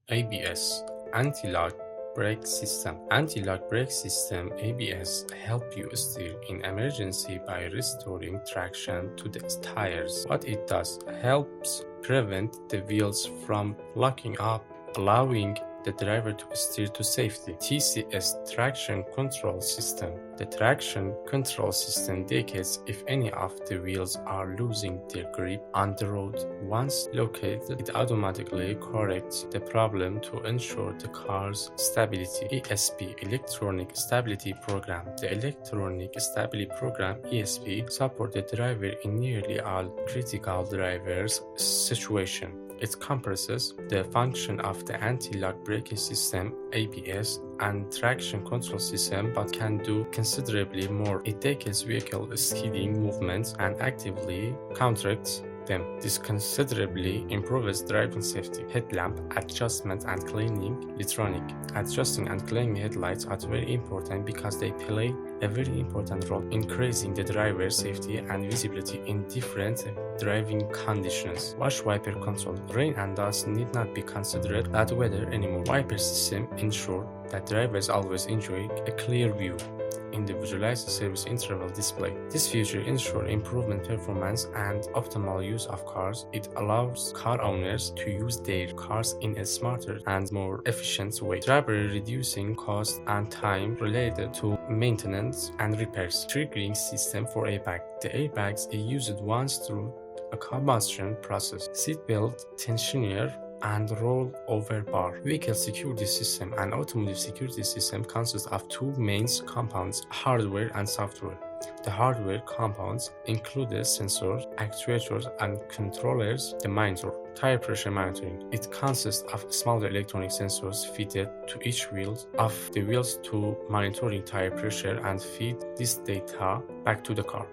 ABS, anti-lock brake system. Anti-lock brake system ABS help you steer in emergency by restoring traction to the tires. What it does helps prevent the wheels from locking up, allowing the driver to steer to safety. TCS, traction control system. The traction control system indicates if any of the wheels are losing their grip on the road. Once located, it automatically corrects the problem to ensure the car's stability. ESP, Electronic Stability Program. The Electronic Stability Program ESP supports the driver in nearly all critical driver's situations. It compresses the function of the anti-lock braking system ABS and traction control system but can do considerably more. It detects vehicle skidding movements and actively counteracts them. This considerably improves driving safety. Headlamp adjustment and cleaning. Electronic adjusting and cleaning headlights are very important because they play a very important role in increasing the driver's safety and visibility in different driving conditions. Wash wiper control. Rain and dust need not be considered bad weather anymore. Wiper system ensure that drivers always enjoy a clear view in the visualized service interval display. This feature ensures improvement performance and optimal use of cars. It allows car owners to use their cars in a smarter and more efficient way, thereby reducing cost and time related to maintenance and repairs. Triggering system for airbag. The airbags are used once through a combustion process. Seatbelt tensioner and roll-over bar. Vehicle security system and automotive security system consist of two main components, hardware and software. The hardware components include the sensors, actuators, and controllers. The monitor, tire pressure monitoring. It consists of smaller electronic sensors fitted to each wheel of the wheels to monitoring tire pressure and feed this data back to the car.